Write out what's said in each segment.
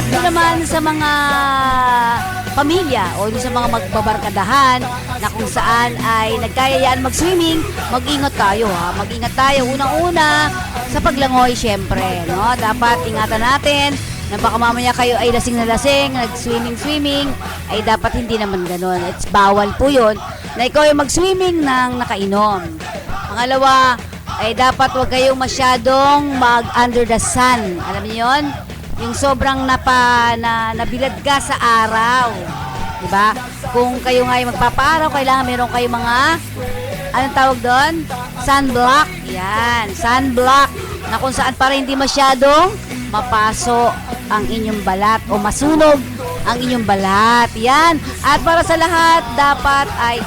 At doon naman sa mga pamilya o sa mga magbabarkadahan na kung saan ay nagkayayaan mag-swimming, mag-ingat tayo ha. Mag-ingat tayo unang-una sa paglangoy syempre, no? Dapat ingatan natin na baka mamaya kayo ay lasing na lasing, nag-swimming, ay dapat hindi naman gano'n. It's bawal po yun na ikaw ay mag-swimming ng nakainom. Pangalawa, ay dapat huwag kayong masyadong mag-under the sun. Alam niyo yun? Yung sobrang nabilad ka sa araw. Diba? Kung kayo nga ay magpapaaraw, kailangan meron kayong mga, anong tawag doon? Sunblock. Yan, sunblock. Na kung saan para hindi masyadong mapaso ang inyong balat o masunog ang inyong balat. Yan. At para sa lahat, dapat ay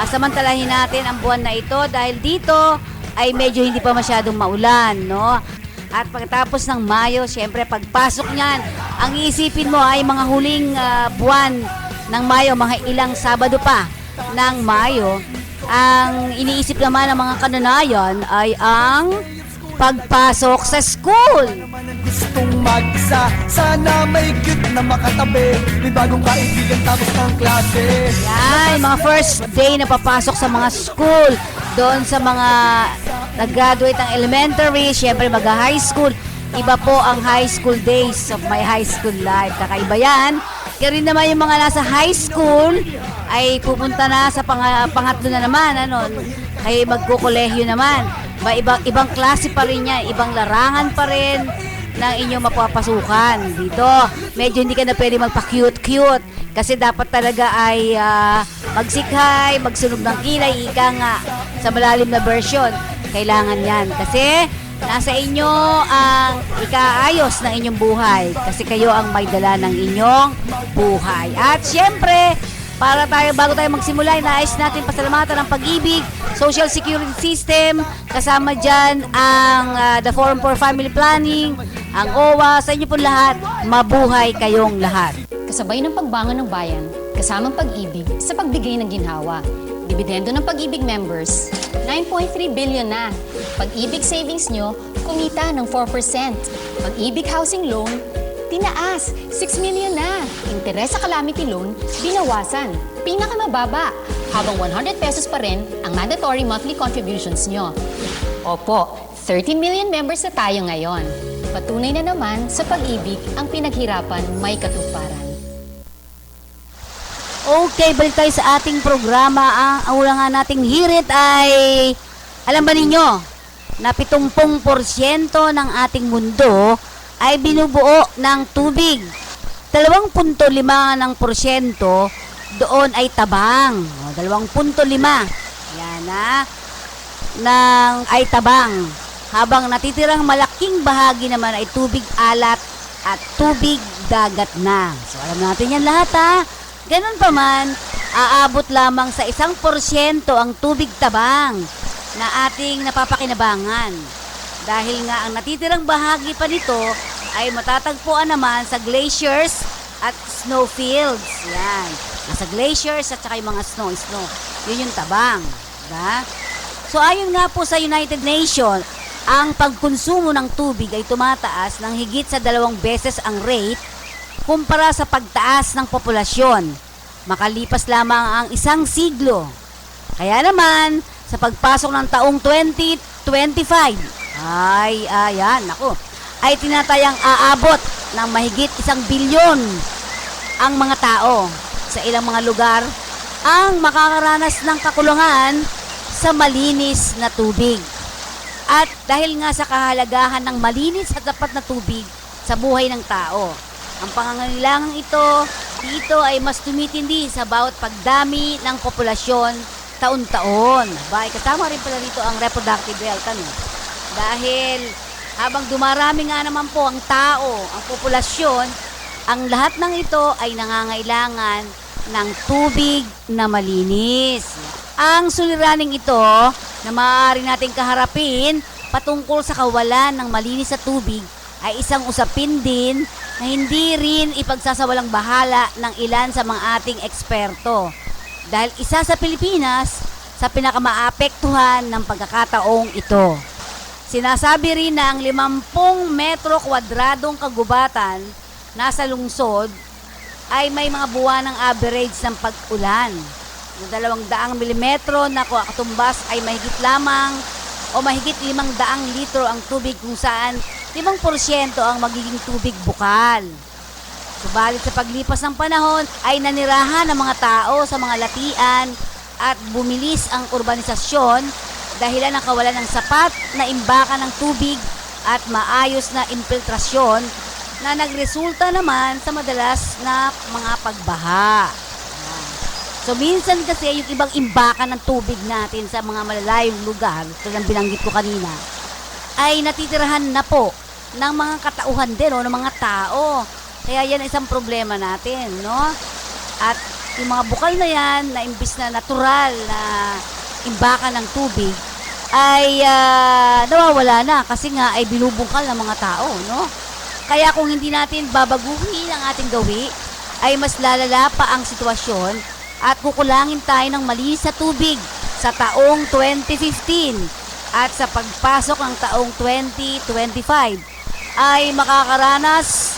samantalahin natin ang buwan na ito dahil dito ay medyo hindi pa masyadong maulan, no? At pagkatapos ng Mayo, syempre pagpasok niyan, ang iisipin mo ay mga huling buwan ng Mayo, mga ilang Sabado pa ng Mayo. Ang iniisip naman ng mga kananayan ay ang pagpasok sa school. Gustong mag-isa, sana may cute na makatabi. May bagong kaibigan tapos ng klase. Yan, mga first day na papasok sa mga school. Doon sa mga nag-graduate ng elementary, syempre mag-high school. Iba po ang high school days of my high school life. Kakaiba yan. Kaya rin naman yung mga nasa high school ay pupunta na sa pangatlo na naman. Ay magkukolehyo naman. Ibang klase pa rin yan. Ibang larangan pa rin ng inyong mapapasukan. Dito, medyo hindi ka na pwede magpa-cute-cute. Kasi dapat talaga ay magsikhay, magsunog ng kilay, ika nga sa malalim na version. Kailangan yan. Kasi nasa inyo ang ikaayos ng inyong buhay. Kasi kayo ang may dala ng inyong buhay. At syempre, bago tayo magsimula, nais natin pasalamatan ang Pag-ibig, Social Security System, kasama dyan ang The Forum for Family Planning, ang OWA, sa inyo po lahat, mabuhay kayong lahat. Kasabay ng pagbangon ng bayan, kasamang Pag-ibig sa pagbigay ng ginhawa. Dibidendo ng Pag-ibig members, 9.3 billion na. Pag-ibig savings nyo, kumita ng 4%. Pag-ibig housing loan, tinaas, 6 million na. Interes sa calamity loan, binawasan. Pinakamababa, habang 100 pesos pa rin ang mandatory monthly contributions nyo. Opo, 30 million members na tayo ngayon. Patunay na naman sa Pag-ibig ang pinaghirapan may katuparan. Okay, balik tayo sa ating programa. Ang una nga nating hirit ay, alam ba ninyo, na 70% ng ating mundo ay binubuo ng tubig. 2.5% ng porsyento doon ay tabang. 2.5. Yan ay tabang. Habang natitirang malaking bahagi naman ay tubig alat at tubig dagat na. So alam natin yan lahat ha. Ganun pa man, aabot lamang sa 1% ang tubig tabang na ating napapakinabangan. Dahil nga ang natitirang bahagi pa nito ay matatagpuan naman sa glaciers at snowfields. Yan. Nasa glaciers at saka yung mga snow. Yun yung tabang. Diba? So ayon nga po sa United Nations, ang pagkonsumo ng tubig ay tumataas ng higit sa 2 beses ang rate kumpara sa pagtaas ng populasyon, makalipas lamang ang 1 siglo. Kaya naman, sa pagpasok ng taong 2025, ay tinatayang aabot ng mahigit 1 bilyon ang mga tao sa ilang mga lugar ang makakaranas ng kakulangan sa malinis na tubig. At dahil nga sa kahalagahan ng malinis at tapat na tubig sa buhay ng tao, ang pangangailangan dito ay mas tumitindi sa bawat pagdami ng populasyon taon-taon. Kasama rin pala dito ang reproductive health. Dahil habang dumarami nga naman po ang tao, ang populasyon, ang lahat ng ito ay nangangailangan ng tubig na malinis. Ang suliraning ito na maaari nating kaharapin patungkol sa kawalan ng malinis na tubig ay isang usapin din na hindi rin ipagsasawalang bahala ng ilan sa mga ating eksperto. Dahil isa sa Pilipinas sa pinakamaapektuhan ng pagkakataong ito. Sinasabi rin na ang 50 metro kwadradong kagubatan nasa lungsod ay may mga buwan ng average ng pag-ulan. Yung 200 milimetro na katumbas ay mahigit lamang o mahigit 500 litro ang tubig kung saan 5% ang magiging tubig bukal. Subalit sa paglipas ng panahon ay nanirahan ng mga tao sa mga latian at bumilis ang urbanisasyon dahilan ng kawalan ng sapat na imbakan ng tubig at maayos na infiltrasyon na nagresulta naman sa madalas na mga pagbaha. So minsan kasi yung ibang imbakan ng tubig natin sa mga malalayong lugar, tulad ng binanggit ko kanina, ay natitirahan na po ng mga katauhan din o ng mga tao. Kaya yan isang problema natin, no? At yung mga bukal na yan, na imbis na natural na imbakan ng tubig, ay nawawala na kasi nga ay binubungkal ng mga tao, no? Kaya kung hindi natin babaguhin ang ating gawi, ay mas lalala pa ang sitwasyon at kukulangin tayo ng malinis sa tubig sa taong 2015 at sa pagpasok ng taong 2025 ay makakaranas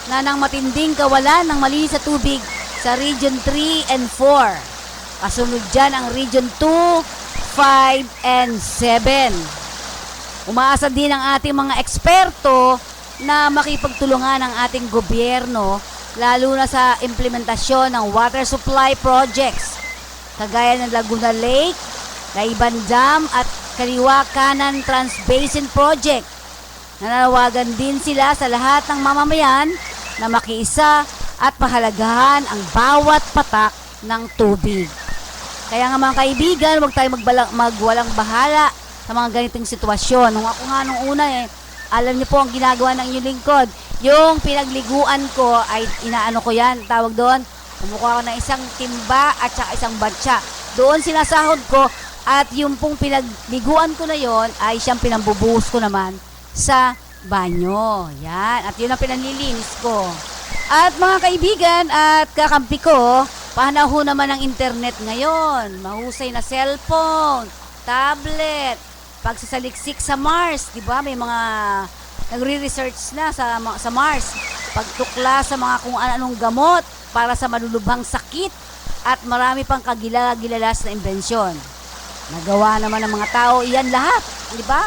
na ng matinding kawalan ng malinis sa tubig sa Region 3 and 4. Kasunod dyan ang Region 2, 5, and 7. Umaasa din ang ating mga eksperto na makipagtulungan ang ating gobyerno lalo na sa implementasyon ng water supply projects kagaya ng Laguna Lake, Laiban Dam at Kaliwa Kanan Transbasin Project. Nananawagan din sila sa lahat ng mamamayan na makiisa at pahalagahan ang bawat patak ng tubig. Kaya nga mga kaibigan, huwag tayo magwalang bahala sa mga ganitong sitwasyon. Nung ako nga nung una alam niyo po ang ginagawa ng inyong lingkod. Yung pinagliguan ko ay inaano ko yan, tawag doon, kumukuha ko ng isang timba at saka isang batsa. Doon sinasahod ko at yung pong pinagliguan ko na yon ay siyang pinambubuhos ko naman sa banyo. Yan. At yun ang pinanlilinis ko. At mga kaibigan at kakampi ko, panahon naman ng internet ngayon. Mahusay na cellphone, tablet, pagsasaliksik sa Mars. Diba? May mga nagre-research na sa Mars. Pagtukla sa mga kung anong gamot para sa malulubhang sakit at marami pang kagilagilalas na imbensyon. Nagawa naman ng mga tao iyan lahat. Diba?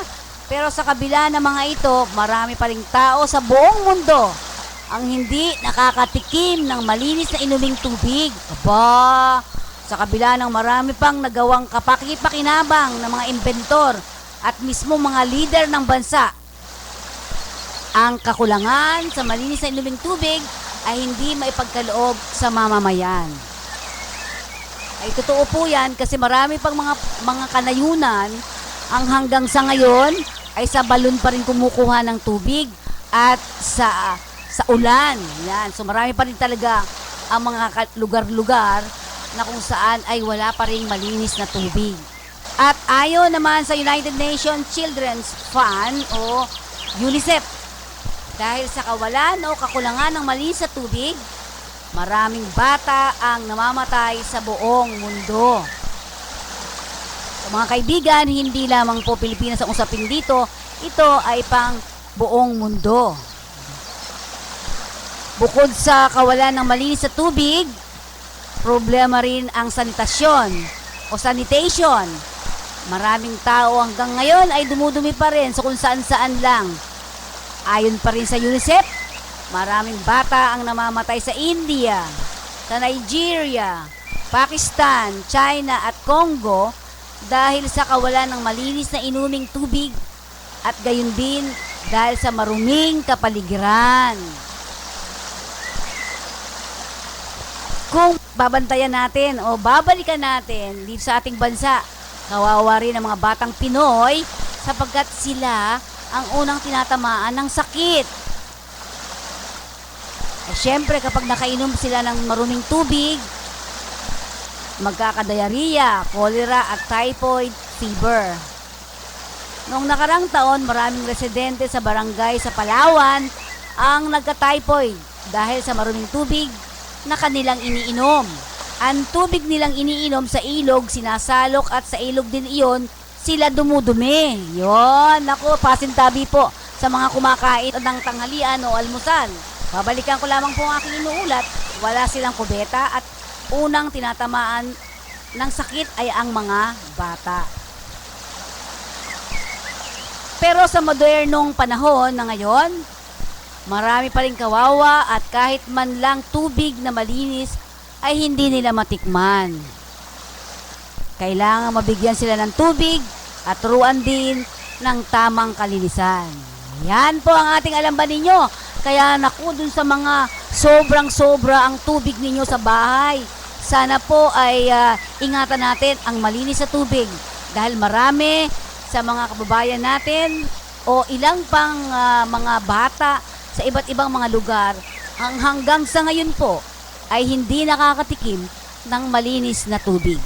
Pero sa kabila ng mga ito, marami pa ring tao sa buong mundo ang hindi nakakatikim ng malinis na inuming tubig. Aba, sa kabila ng marami pang nagawang kapaki-pakinabang ng mga inventor at mismo mga leader ng bansa, ang kakulangan sa malinis na inuming tubig ay hindi maipagkaloob sa mamamayan. Ay totoo po yan kasi marami pang mga kanayunan ang hanggang sa ngayon ay sa balon pa rin kumukuha ng tubig at sa ulan. Yan. So marami pa rin talaga ang mga lugar-lugar na kung saan ay wala pa rin malinis na tubig. At ayon naman sa United Nations Children's Fund o UNICEF, dahil sa kawalan o kakulangan ng malinis na tubig, maraming bata ang namamatay sa buong mundo. Mga kaibigan, hindi lamang po Pilipinas ang usapin dito, ito ay pang buong mundo. Bukod sa kawalan ng malinis na tubig, problema rin ang sanitasyon o sanitation. Maraming tao hanggang ngayon ay dumudumi pa rin sa kung saan-saan lang. Ayon pa rin sa UNICEF, maraming bata ang namamatay sa India, sa Nigeria, Pakistan, China at Congo dahil sa kawalan ng malinis na inuming tubig at gayon din dahil sa maruming kapaligiran. Kung babantayan natin o babalikan natin dito sa ating bansa, kawawa rin ang mga batang Pinoy sapagkat sila ang unang tinatamaan ng sakit. Siyempre kapag nakainom sila ng maruming tubig, magkakadayariya, cholera at typhoid fever. Noong nakarang taon, maraming residente sa barangay sa Palawan ang nagka-typhoid dahil sa maruming tubig na kanilang iniinom. Ang tubig nilang iniinom sa ilog, sinasalok at sa ilog din iyon, sila dumudumi. Yon, naku, pasintabi po sa mga kumakain ng tanghalian o almusal. Babalikan ko lamang po ang aking inuulat. Wala silang kubeta at unang tinatamaan ng sakit ay ang mga bata. Pero sa modernong panahon na ngayon, marami pa rin kawawa at kahit man lang tubig na malinis ay hindi nila matikman. Kailangan mabigyan sila ng tubig at turuan din ng tamang kalinisan. Yan po ang ating alam ba ninyo. Kaya naku, dun sa mga sobrang-sobra ang tubig ninyo sa bahay. Sana po ay ingatan natin ang malinis sa tubig. Dahil marami sa mga kababayan natin o ilang pang mga bata sa iba't ibang mga lugar hanggang sa ngayon po ay hindi nakakatikim ng malinis na tubig.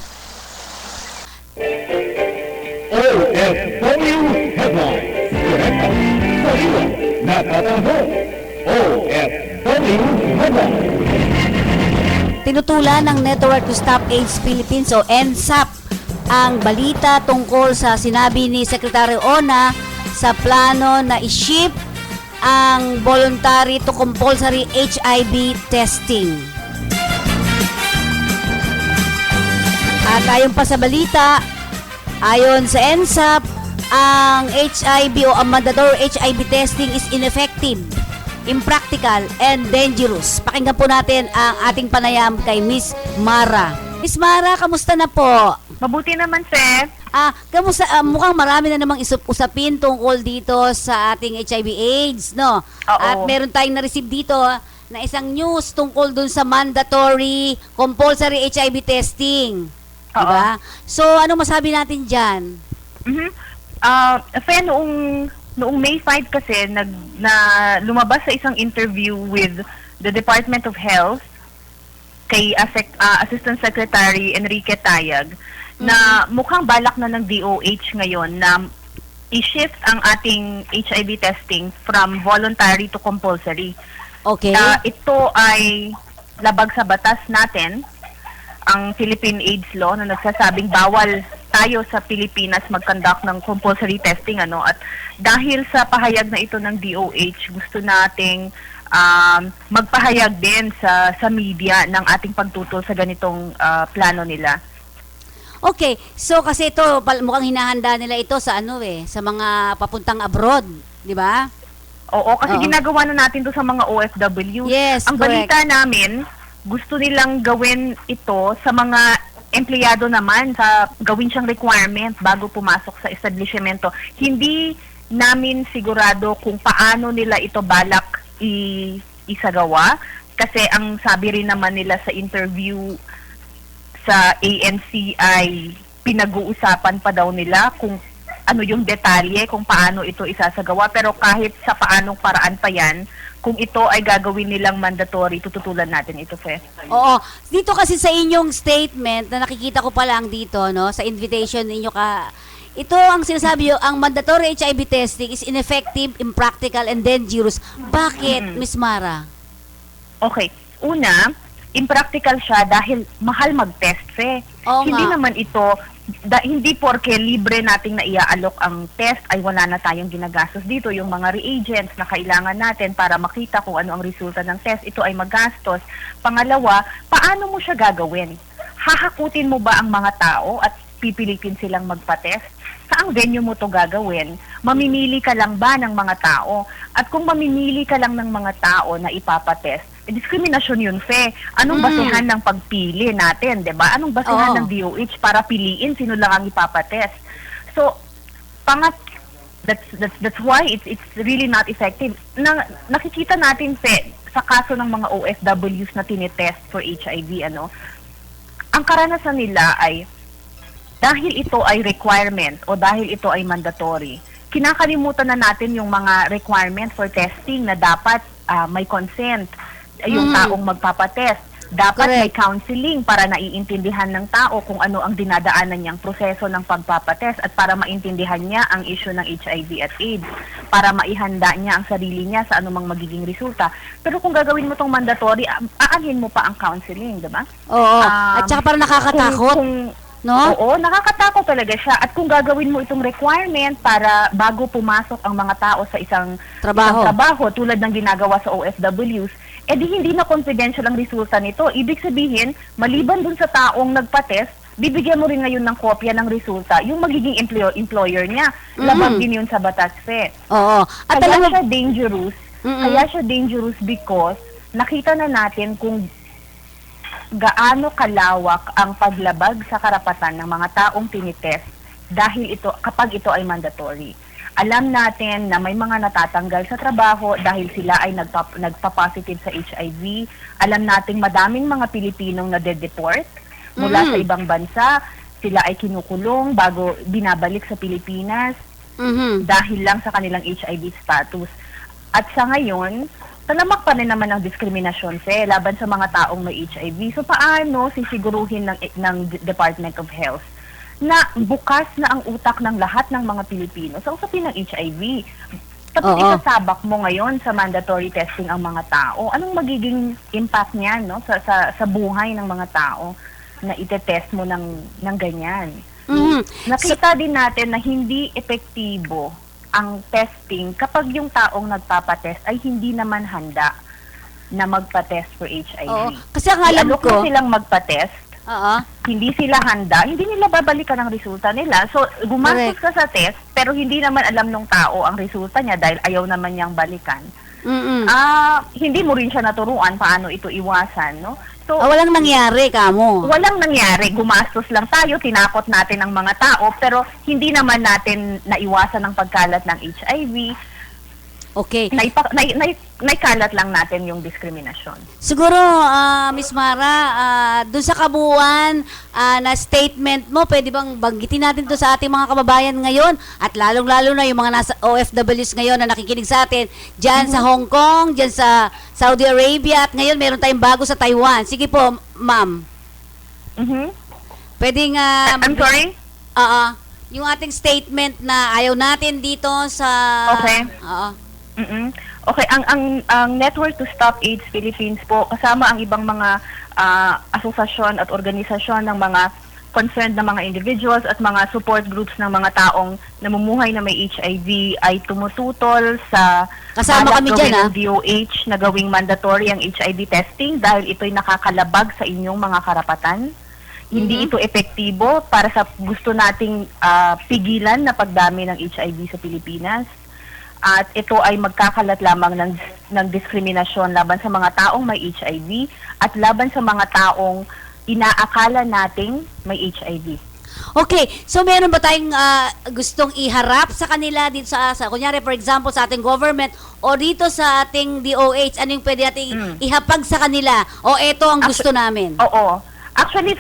OFW Headline. Direkta sa natatanho. OFW Headline. Tinutulan ng Network to Stop AIDS Philippines o NSAP ang balita tungkol sa sinabi ni Secretary Ona sa plano na i-ship ang voluntary to compulsory HIV testing. At ayon pa sa balita, ayon sa NSAP, ang HIV o ang mandatory HIV testing is ineffective, impractical, and dangerous. Pakinggan po natin ang ating panayam kay Miss Mara. Miss Mara, kamusta na po? Mabuti naman, sir. Kamusta? Mukhang marami na namang usapin tungkol dito sa ating HIV/AIDS, no? Oo. At meron tayong na-receive dito na isang news tungkol dun sa mandatory compulsory HIV testing. Diba? So, ano masabi natin dyan? Noong May 5 kasi, lumabas sa isang interview with the Department of Health kay Assistant Secretary Enrique Tayag na mukhang balak na ng DOH ngayon na i-shift ang ating HIV testing from voluntary to compulsory. Okay. Ito ay labag sa batas natin, ang Philippine AIDS Law, na nagsasabing bawal tayo sa Pilipinas mag-conduct ng compulsory testing, at dahil sa pahayag na ito ng DOH, gusto nating magpahayag din sa media ng ating pagtutol sa ganitong plano nila. Okay, so kasi ito mukhang hinahanda nila ito sa sa mga papuntang abroad, di ba? Oo, kasi Oo. ginagawa na natin to sa mga OFW. Yes, ang correct. balita namin, gusto nilang gawin ito sa mga empleyado naman, sa gawin siyang requirement bago pumasok sa establishmento. Hindi namin sigurado kung paano nila ito balak isagawa, kasi ang sabi rin naman nila sa interview sa ANC ay pinag-uusapan pa daw nila kung ano yung detalye kung paano ito isasagawa. Pero kahit sa paanong paraan pa yan, kung ito ay gagawin nilang mandatory, tututulan natin ito, Fe. Oo. Dito kasi sa inyong statement na nakikita ko pa lang dito, no, sa invitation ninyo ito ang sinasabi nyo, ang mandatory HIV testing is ineffective, impractical, and dangerous. Bakit, Miss Mara? Okay. Una, impractical siya dahil mahal mag-test, Fe. Oo Hindi nga. naman ito, hindi porke libre nating naiaalok ang test ay wala na tayong ginagastos dito. Yung mga reagents na kailangan natin para makita kung ano ang resulta ng test, ito ay magastos. Pangalawa, paano mo siya gagawin? Hahakutin mo ba ang mga tao at pipilitin silang magpa-test? Saang venue mo to gagawin? Mamimili ka lang ba ng mga tao? At kung mamimili ka lang ng mga tao na ipapatest, diskriminasyon yun, Fe. Anong basehan ng pagpili natin, 'di ba? Anong basehan Oo. ng DOH para piliin sino lang ang ipapatest? So, that's why it's really not effective. Nakikita natin, Fe, sa kaso ng mga OFWs na tinitest for HIV, ang karanasan nila ay dahil ito ay requirement o dahil ito ay mandatory, kinakalimutan na natin yung mga requirement for testing na dapat may consent yung taong magpapatest. Dapat Correct. may counseling para naiintindihan ng tao kung ano ang dinadaanan niyang proseso ng pagpapatest at para maintindihan niya ang issue ng HIV at AIDS, para maihanda niya ang sarili niya sa anumang magiging resulta. Pero kung gagawin mo tong mandatory, aanhin mo pa ang counseling, di ba? Oo. At saka parang nakakatakot. No? Oo, nakakatakot talaga siya. At kung gagawin mo itong requirement para bago pumasok ang mga tao sa isang trabaho tulad ng ginagawa sa OFWs, di hindi na confidential ang resulta nito. Ibig sabihin, maliban dun sa taong nagpa-test, bibigyan mo rin ngayon ng kopya ng resulta yung magiging employer niya. Labag din yun sa batas, Fe. Oo. At Kaya alam mo, siya dangerous. Kaya siya dangerous because nakita na natin kung gaano kalawak ang paglabag sa karapatan ng mga taong tinitest kapag ito ay mandatory. Alam natin na may mga natatanggal sa trabaho dahil sila ay nagpa-positive sa HIV. Alam natin madaming mga Pilipinong nade-deport mula sa ibang bansa. Sila ay kinukulong bago binabalik sa Pilipinas dahil lang sa kanilang HIV status. At sa ngayon, talamak pa rin naman ang diskriminasyon laban sa mga taong may HIV. So paano sisiguruhin ng Department of Health na bukas na ang utak ng lahat ng mga Pilipino sa usapin ng HIV? Tapos isasabak mo ngayon sa mandatory testing ang mga tao. Anong magiging impact niyan, no, sa buhay ng mga tao na itetest mo ng ganyan? Nakita din natin na hindi epektibo ang testing kapag yung taong nagpapatest ay hindi naman handa na magpa-test for HIV. Oo. Kasi ang alam Ialok ko, mo silang magpa-test, hindi sila handa, hindi nila babalikan ang resulta nila. So, gumastos ka sa test, pero hindi naman alam ng tao ang resulta niya dahil ayaw naman niyang balikan. Hindi mo rin siya naturuan paano ito iwasan, no? So, walang nangyari, kamo. walang nangyari. Gumastos lang tayo, tinakot natin ang mga tao, pero hindi naman natin naiwasan ang pagkalat ng HIV. Okay. Naikalat lang natin yung diskriminasyon. Siguro, Miss Mara, doon sa kabuuan na statement mo, pwede bang banggitin natin to sa ating mga kababayan ngayon at lalong-lalo na yung mga nasa OFWs ngayon na nakikinig sa atin dyan sa Hong Kong, dyan sa Saudi Arabia at ngayon meron tayong bago sa Taiwan. Sige po, ma'am. Pwede nga... I'm sorry? Yung ating statement na ayaw natin dito sa... Okay. Okay, ang Network to Stop AIDS Philippines po, kasama ang ibang mga asosasyon at organisasyon ng mga concerned na mga individuals at mga support groups ng mga taong namumuhay na may HIV ay tumututol sa Kasama kami dyan, ng DOH na gawing mandatory ang HIV testing dahil ito'y nakakalabag sa inyong mga karapatan. Hindi ito epektibo para sa gusto nating pigilan na pagdami ng HIV sa Pilipinas. At ito ay magkakalat lamang ng diskriminasyon laban sa mga taong may HIV at laban sa mga taong inaakala nating may HIV. Okay, so meron ba tayong gustong iharap sa kanila dito sa kunyari for example sa ating government o dito sa ating DOH, ano yung pwede nating ihapag sa kanila o eto ang gusto namin? Oo. Actually,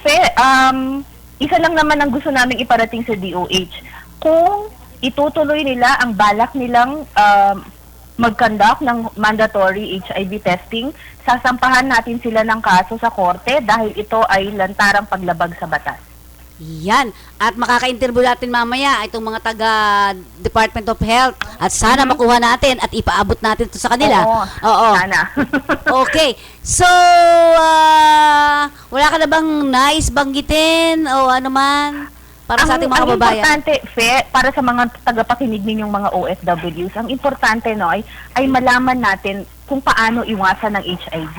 isa lang naman ang gusto namin iparating sa DOH. Kung itutuloy nila ang balak nilang mag-conduct ng mandatory HIV testing, sasampahan natin sila ng kaso sa korte dahil ito ay lantarang paglabag sa batas. Yan. At makaka-interview natin mamaya itong mga taga-Department of Health at sana makuha natin at ipaabot natin ito sa kanila. Oo. Sana. Okay. So, wala ka na bang nais banggitin o ano man? Para sa ating mga kababayan. Ang importante, para sa mga tagapakinig ninyong mga OFWs, ang importante ay malaman natin kung paano iwasan ng HIV.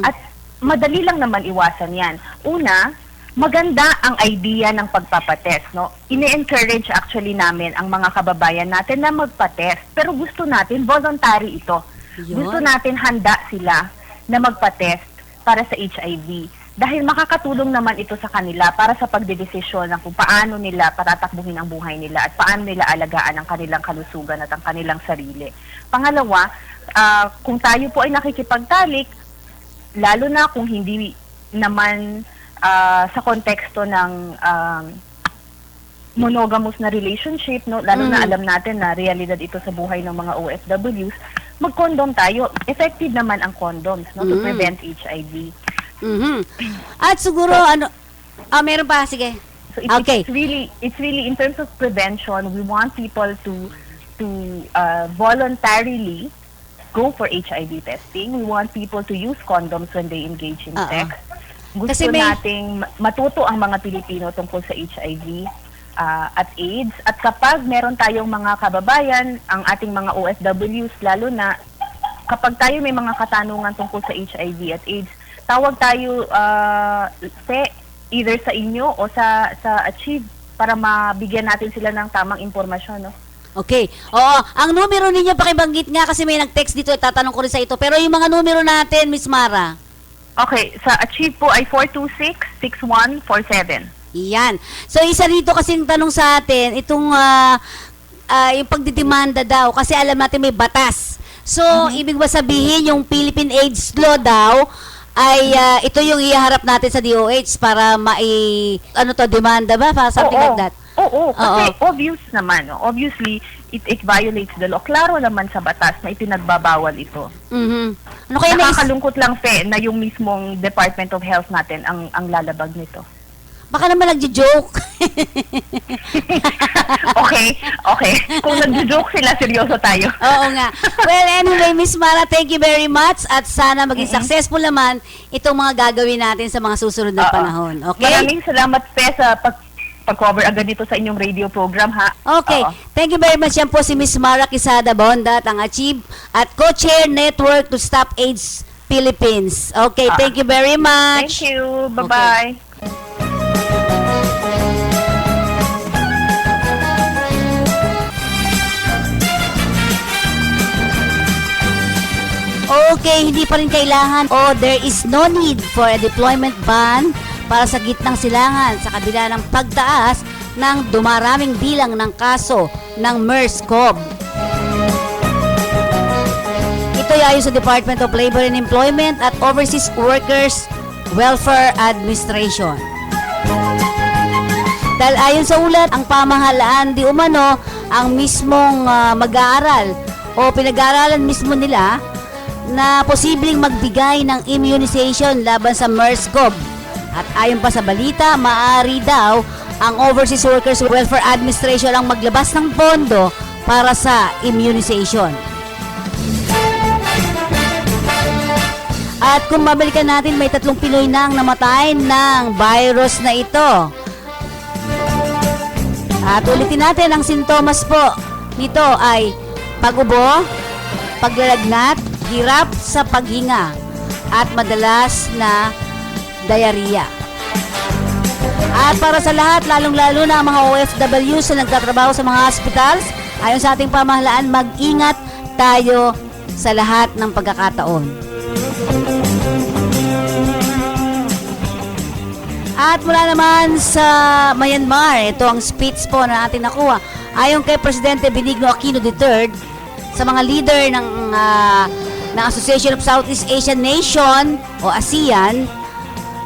At madali lang naman iwasan yan. Una, maganda ang idea ng pagpapatest. No? Ine-encourage actually namin ang mga kababayan natin na magpatest. Pero gusto natin, voluntary ito. Gusto natin handa sila na magpatest para sa HIV. Dahil makakatulong naman ito sa kanila para sa pagdedesisyon ng kung paano nila patatakbuhin ang buhay nila at paano nila alagaan ang kanilang kalusugan at ang kanilang sarili. Pangalawa, kung tayo po ay nakikipagtalik, lalo na kung hindi naman sa konteksto ng monogamous na relationship, no? Lalo na alam natin na realidad ito sa buhay ng mga OFWs, mag-condom tayo. Effective naman ang condoms, no, to prevent HIV. At siguro meron pa, sige. So it's really in terms of prevention, we want people to voluntarily go for HIV testing. We want people to use condoms when they engage in sex. Gusto Kasi may- nating matuto ang mga Pilipino tungkol sa HIV at AIDS. At kapag meron tayong mga kababayan, ang ating mga OFWs, lalo na kapag tayo may mga katanungan tungkol sa HIV at AIDS, tawag tayo either sa inyo o sa Achieve para mabigyan natin sila ng tamang impormasyon, no? Okay. Oo, ang numero ninyo pakibanggit nga kasi may nag-text dito, tatanong ko rin sa ito. Pero yung mga numero natin, Miss Mara. Okay, sa Achieve po ay 426-6147. Iyan. So, isa rito kasing tanong sa atin, itong yung pagdidemanda daw, kasi alam natin may batas. So, ibig ba sabihin yung Philippine AIDS Law daw, ay ito yung iharap natin sa DOH para demanda ba? Something like that. Oo, kasi Oo. obvious naman. No? Obviously, it violates the law. Klaro naman sa batas na ipinagbabawal ito. Mhm. Ano kaya na Nakakalungkot lang, na yung mismong Department of Health natin ang lalabag nito. baka naman nagjo-joke. Okay. Kung nag-joke sila, seryoso tayo. Oo nga. Well, anyway, Miss Mara, thank you very much at sana maging successful naman itong mga gagawin natin sa mga susunod na Oo. panahon. Okay? Maraming salamat, Pe, sa pag-cover agad dito sa inyong radio program, ha? Okay. Oo. Thank you very much. Yan po si Miss Mara Quezada Bondat, ang Achieve at co-chair Network to Stop AIDS Philippines. Okay, thank you very much. Thank you. Bye-bye. Okay, hindi pa rin kailangan o there is no need for a deployment ban para sa gitnang silangan sa kabila ng pagtaas ng dumaraming bilang ng kaso ng MERS-CoV. Ito ay ayon sa Department of Labor and Employment at Overseas Workers Welfare Administration. Dahil ayon sa ulat, ang pamahalaan di umano ang mismong mag-aaral o pinag-aaralan mismo nila na posibleng magbigay ng immunization laban sa MERS-CoV. At ayon pa sa balita, maaari daw ang Overseas Workers Welfare Administration ang maglabas ng pondo para sa immunization. At kung babalikan natin, may 3 Pinoy na ang namatay ng virus na ito. At ulitin natin, ang sintomas po nito ay pag-ubo, paglalagnat, hirap sa paghinga, at madalas na diarrhea. At para sa lahat, lalong-lalo na ang mga OFWs na nagtatrabaho sa mga hospitals, ayon sa ating pamahalaan, mag-ingat tayo sa lahat ng pagkakataon. At mula naman sa Myanmar, ito ang speech po na ating nakuha. Ayon kay Presidente Benigno Aquino III, sa mga leader ng Association of Southeast Asian Nation o ASEAN,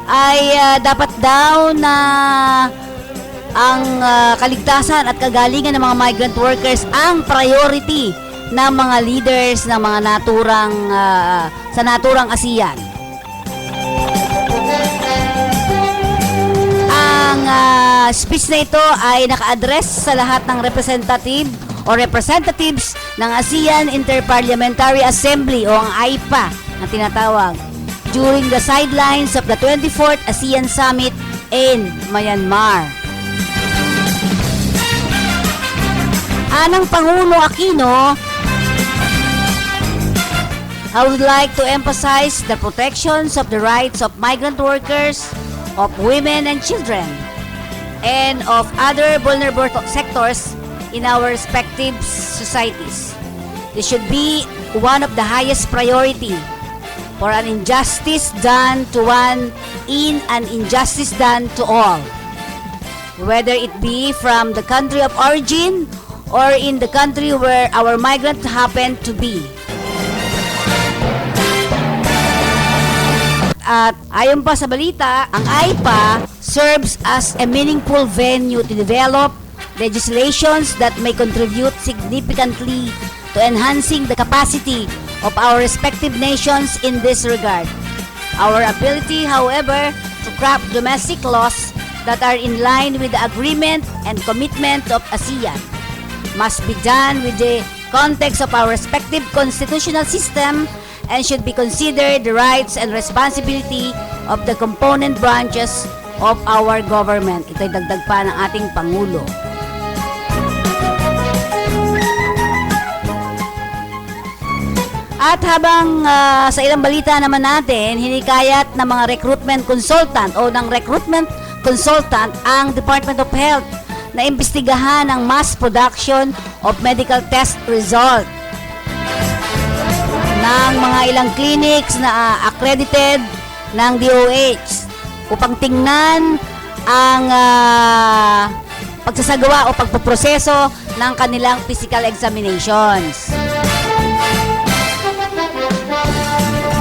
ay dapat daw na ang kaligtasan at kagalingan ng mga migrant workers ang priority ng mga leaders ng mga sa naturang ASEAN. Ang speech na ito ay naka-address sa lahat ng representatives ng ASEAN Interparliamentary Assembly o ang AIPA na tinatawag during the sidelines of the 24th ASEAN Summit in Myanmar. Anang Pangulo Aquino, I would like to emphasize the protections of the rights of migrant workers, of women and children, and of other vulnerable sectors in our respective societies. This should be one of the highest priority, for an injustice done to one in an injustice done to all, whether it be from the country of origin or in the country where our migrants happen to be. At ayon pa sa balita, ang AIPA serves as a meaningful venue to develop legislations that may contribute significantly to enhancing the capacity of our respective nations in this regard. Our ability, however, to craft domestic laws that are in line with the agreement and commitment of ASEAN must be done with the context of our respective constitutional system and should be considered the rights and responsibility of the component branches of our government. Ito'y dagdag pa ng ating Pangulo. At habang sa ilang balita naman natin, hinikayat ng mga recruitment consultant o ng recruitment consultant ang Department of Health na imbestigahan ang mass production of medical test result ng mga ilang clinics na accredited ng DOH upang tingnan ang pagsasagawa o pagpoproseso ng kanilang physical examinations.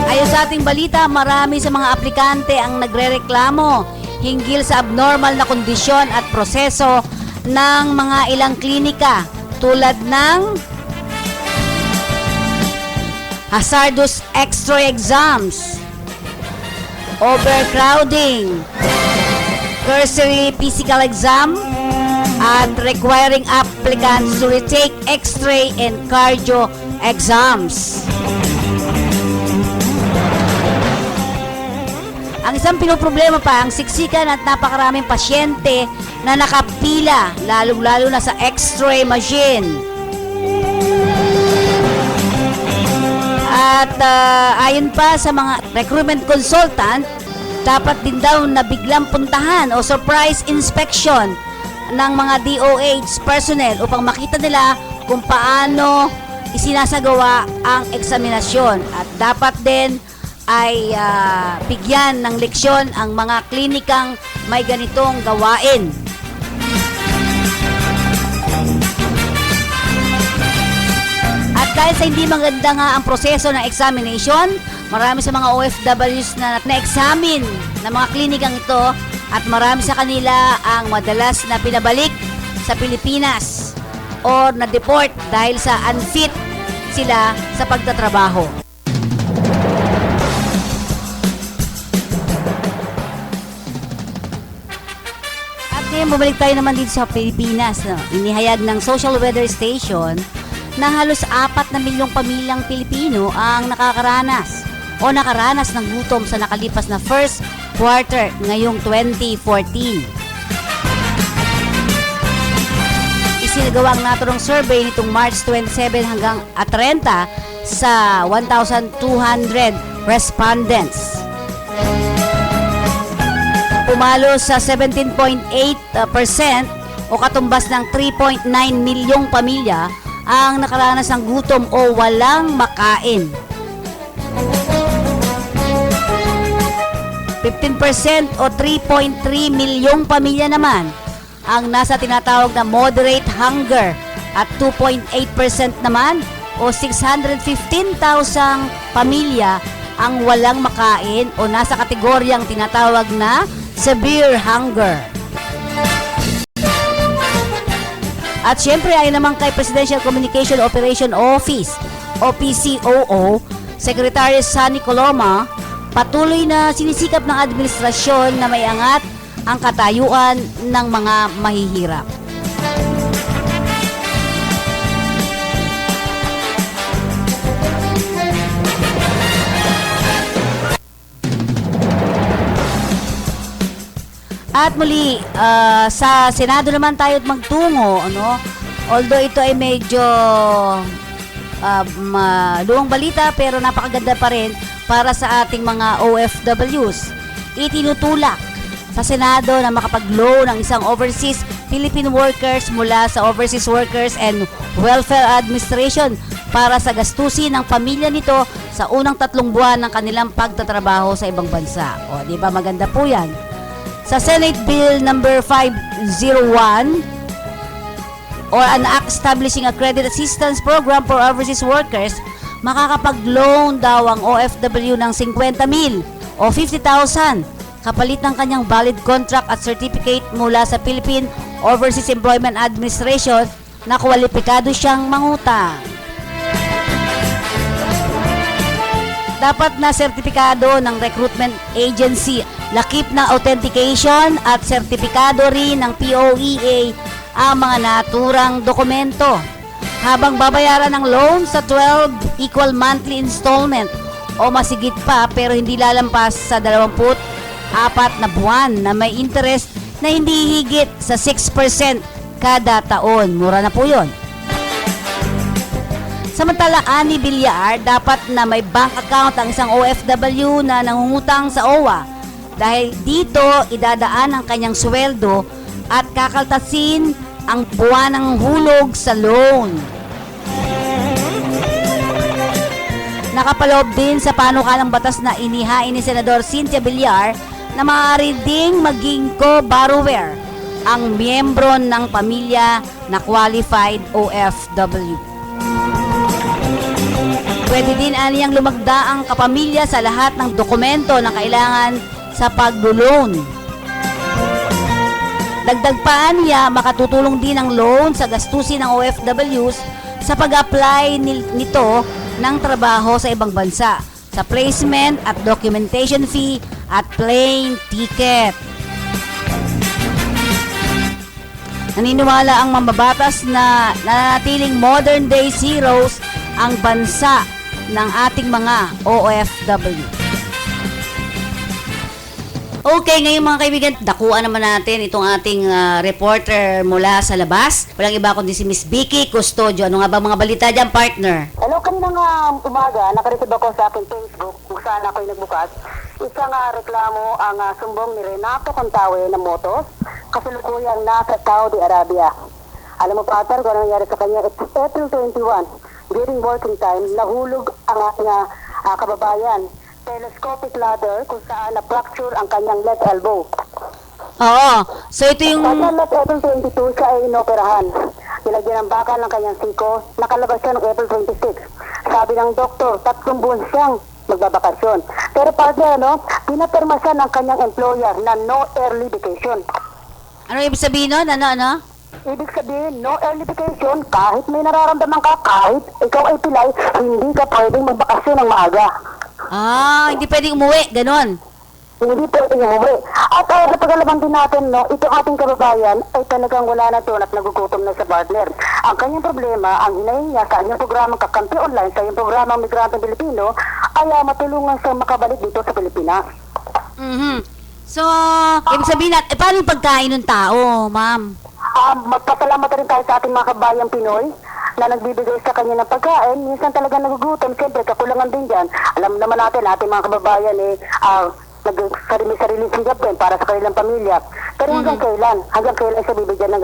Ayon sa ating balita, marami sa mga aplikante ang nagrereklamo hinggil sa abnormal na kondisyon at proseso ng mga ilang klinika tulad ng hazardous X-ray exams, overcrowding, cursory physical exam, at requiring applicants to retake X-ray and cardio exams. Ang isang pinoproblema pa, ang siksikan at napakaraming pasyente na nakapila, lalo-lalo na sa X-ray machine. At ayon pa sa mga recruitment consultant, dapat din daw na biglang puntahan o surprise inspection ng mga DOH personnel upang makita nila kung paano isinasagawa ang eksaminasyon. At dapat din ay bigyan ng leksyon ang mga klinikang may ganitong gawain. At dahil sa hindi maganda nga ang proseso ng examination, marami sa mga OFWs na na-examine ng mga klinikang ito at marami sa kanila ang madalas na pinabalik sa Pilipinas o na-deport dahil sa unfit sila sa pagtatrabaho. Bumalik tayo naman dito sa Pilipinas. No? Inihayag ng Social Weather Station na halos 4 na milyong pamilyang Pilipino ang nakaranas ng gutom sa nakalipas na first quarter ngayong 2014. Isinagawa ang naturong survey nitong March 27 hanggang 30 sa 1,200 respondents. Pumalo sa 17.8% o katumbas ng 3.9 milyong pamilya ang nakaranas ng gutom o walang makain. 15% o 3.3 milyong pamilya naman ang nasa tinatawag na moderate hunger at 2.8% naman o 615,000 pamilya ang walang makain o nasa kategoryang tinatawag na severe hunger. At syempre ay naman kay Presidential Communication Operation Office o PCOO Secretary Sunny Coloma, patuloy na sinisikap ng administrasyon na maiangat ang katayuan ng mga mahihirap. At muli, sa Senado naman tayo magtungo, ano? Although ito ay medyo luwang balita pero napakaganda pa rin para sa ating mga OFWs. Itinutulak sa Senado na makapag-loan ng isang overseas Philippine workers mula sa Overseas Workers and Welfare Administration para sa gastusin ng pamilya nito sa unang 3 buwan ng kanilang pagtatrabaho sa ibang bansa. O, di ba maganda po yan? Sa Senate Bill number 501 or an act establishing a credit assistance program for overseas workers, makakapag-loan daw ang OFW ng 50,000 o 50,000 kapalit ng kanyang valid contract at certificate mula sa Philippine Overseas Employment Administration na kwalipikado siyang mangutang. Dapat na sertipikado ng recruitment agency, lakip na authentication at sertipikado rin ng POEA ang mga naturang dokumento. Habang babayaran ng loan sa 12 equal monthly installment o masigit pa pero hindi lalampas sa 24 4 na buwan na may interest na hindi higit sa 6% kada taon. Mura na po yun. Samantala, Ani Villar, dapat na may bank account ang isang OFW na nangungutang sa OWA. Dahil dito, idadaan ang kanyang sweldo at kakaltasin ang buwan ng hulog sa loan. Nakapaloob din sa panukalang batas na inihain ni Senador Cynthia Villar na maaari ding maging co-borrower ang miyembro ng pamilya na qualified OFW. Pwede din aniyang lumagda ang kapamilya sa lahat ng dokumento na kailangan sa paglo-loan. Dagdag pa niya, makatutulong din ang loan sa gastusin ng OFWs sa pag-apply nito ng trabaho sa ibang bansa, sa placement at documentation fee at plane ticket. Naniniwala ang mambabatas na nanatiling modern day heroes ang bansa ng ating mga OFW. Okay, ngayon mga kaibigan, dakuan naman natin itong ating reporter mula sa labas. Walang iba kundi si Miss Vicky Custodio. Ano nga ba mga balita dyan, partner? Hello, kaninang umaga, nakareceive ako sa aking Facebook kung saan ako'y nagbukas. Isang reklamo ang sumbong ni Renato Contawe ng Motos, kasalukuyang nasa Saudi Arabia. Alam mo, partner, kung ano nangyari sa kanya, it's April 21, during working time, nahulog ang aking kababayan. Telescopic ladder kung saan na-fracture ang kanyang left elbow. Oo. So ito yung... Sa left April 22, siya ay inoperahan. Nilagyan ng bakal ng kanyang siko. Nakalabas siya noong April 26. Sabi ng doktor, 3 buwan siyang magbabakasyon. Pero partner, pinapirma siya ng kanyang employer na no early vacation. Ano ibig sabihin nun? Ano? Ibig sabihin, no early vacation, kahit may nararamdaman ka, kahit ikaw ay pilay, hindi ka pwedeng magbakasyon ng maaga. Hindi pwedeng umuwi. Ganon. Hindi pwedeng umuwi. At napag-alaman din natin, itong ating kababayan ay talagang wala na doon at nagugutom na sa partner. Ang kanyang problema, ang hinahin niya sa kanyang programang Kakampi Online, sa iyong programang Migranteng Pilipino, ay matulungan siyang makabalik dito sa Pilipinas. So, ibig sabihin natin, paano yung pagkain ng tao, ma'am? Magpasalamat rin tayo sa ating mga kabayang Pinoy na nagbibigay sa kanya ng pagkain. Minsan talaga nagugutom. Siyempre, kakulangan din dyan. Alam naman natin, ating mga kababayan nagsarili-sariling sigap din para sa kanilang pamilya. Pero hanggang kailan? Hanggang kailan siya bibigyan ng